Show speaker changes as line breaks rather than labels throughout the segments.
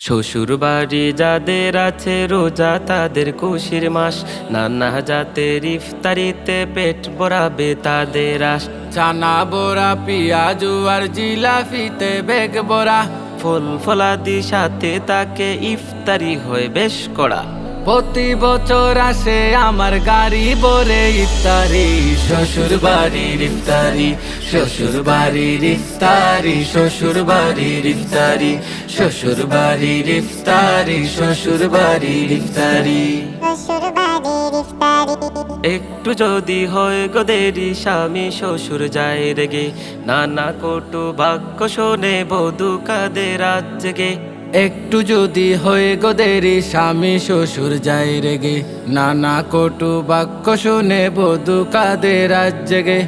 শ্বশুর বাড়ি যাদের আছে রোজা তাদের খুশির মাস, নানা জাতের ইফতারিতে পেট ভরাবে তাদের আশ।
চানা বড়া পিয়াজু আর জিলাফিতে বেগ বড়া,
ফল ফলাদি সাথে তাকে ইফতারি হয় বেশ কড়া।
প্রতি বছর আসে আমার গাড়ি ভরে ইফতারি।
শ্বশুর বাড়ির ইফতারি, শ্বশুর বাড়ির ইফতারি, শ্বশুর বাড়ির ইফতারি, শ্বশুর বাড়ির ইফতারি, শ্বশুর বাড়ির ইফতারি। একটু যদি হয় গো দেরি, স্বামী শ্বশুর যায় রেগে, নানা কটু বাক্য শোনে বধূ কাঁদে রাত জেগে।
একটু যদি হয়ে গো দেরি, স্বামী শ্বশুর যায় রেগে, নানা কটু বাক্য শুনে বধূ কাঁদে রাত জেগে।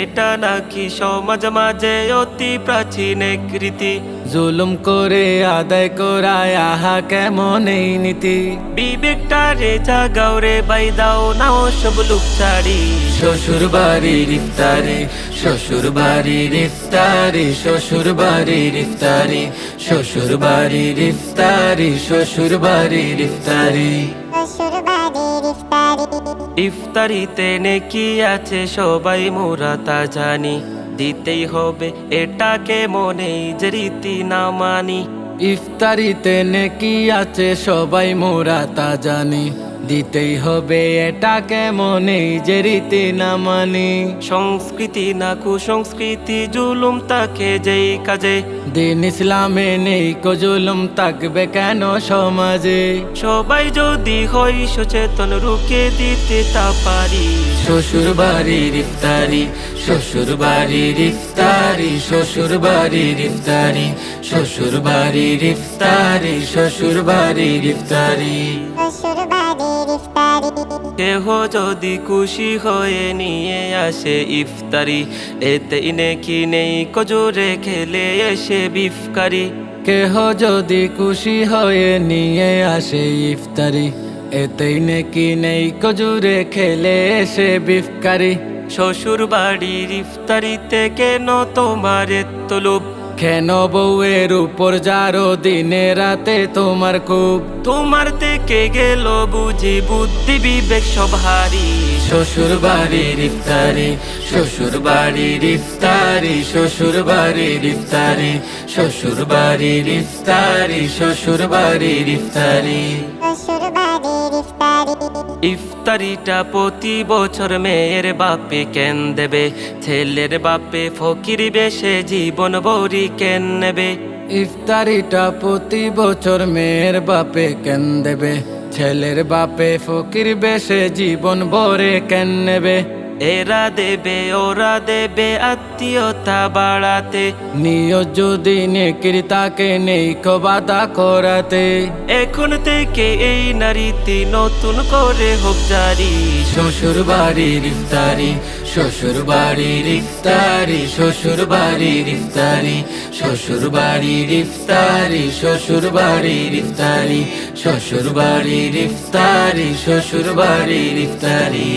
এটা নাকি সমাজ মাঝে অতি প্রাচীন এক রীতি,
জুলুম করে আদায় করায় আহা কেমন এই নীতি।
বিবেকটা রে জাগাও রে বাই দাও না সব লুক ছাড়ি। শ্বশুর বাড়ির ইফতারি, শ্বশুর বাড়ির ইফতারি, শ্বশুর বাড়ির ইফতারি, শ্বশুর বাড়ির ইফতারি, শ্বশুর বাড়ির ইফতারি। ইফতারিতে নেকি আছে সবাই মোরা তা জানি, দিতেই হবে এটাকে মনেই যে রীতি না মানি।
ইফতারিতে নেকি আছে সবাই মোরা তা জানি, দিতেই হবে এটাকে মনে যে রীতি না মানি।
সংস্কৃতি না কুসংস্কৃতি জুলুম তাকে যেই কাজে,
দিন ইসলামে নেই কো জুলুম থাকবে কেন সমাজে।
সবাই যদি হই সচেতন রুখে দিতে তা পারি। শ্বশুর বাড়ির ইফতারি, শ্বশুর বাড়ির ইফতারি, শ্বশুর বাড়ির ইফতারি, শ্বশুর বাড়ির ইফতারি, শ্বশুর বাড়ির ইফতারি। কেহ যদি খুশি হয়ে নিয়ে আসে ইফতারি, এতে নেকি নেই কজুরে খেলে এসে বিফকারি।
কেহ যদি খুশি হয়ে নিয়ে আসে ইফতারি, এতেই নেকি নেই কজুরে খেলে এসে বিফকারি।
শ্বশুর বাড়ির ইফতারিতে কেন তোমার এত লোভ?
কেন বউয়ের উপর যারো দিনে রাতে তোমার খুব?
তোমার থেকে গেল বুঝি বুদ্ধি বিবেক সব হারি। শ্বশুর বাড়ির ইফতারি, শ্বশুর বাড়ির ইফতারি, শ্বশুর বাড়ির ইফতারি, শ্বশুর বাড়ির ইফতারি, শ্বশুর বাড়ির ইফতারি। ইফতারিটা প্রতি বছর মেয়ের বাপে কেন দেবে? ছেলের বাপে ফকির বেশে জীবন বড়ি কেন নেবে?
ইফতারিটা প্রতি বছর মেয়ের বাপে কেন দেবে? ছেলের বাপে ফকির বেশে জীবন ভরে কেন নেবে?
এরা দেবে ওরা দেবে আত্মীয়তা বাড়াতে,
নিয়ত যদি নেকির তাকে নেই কো বাধা করাতে।
এখন থেকে এই নারীতি নতুন করে হোক জারি। শ্বশুর বাড়ির ইফতারি, শ্বশুর বাড়ির ইফতারি, শ্বশুর বাড়ির ইফতারি, শ্বশুর বাড়ির ইফতারি, শ্বশুর বাড়ির ইফতারি, শ্বশুর বাড়ির ইফতারি, শ্বশুর বাড়ির ইফতারি।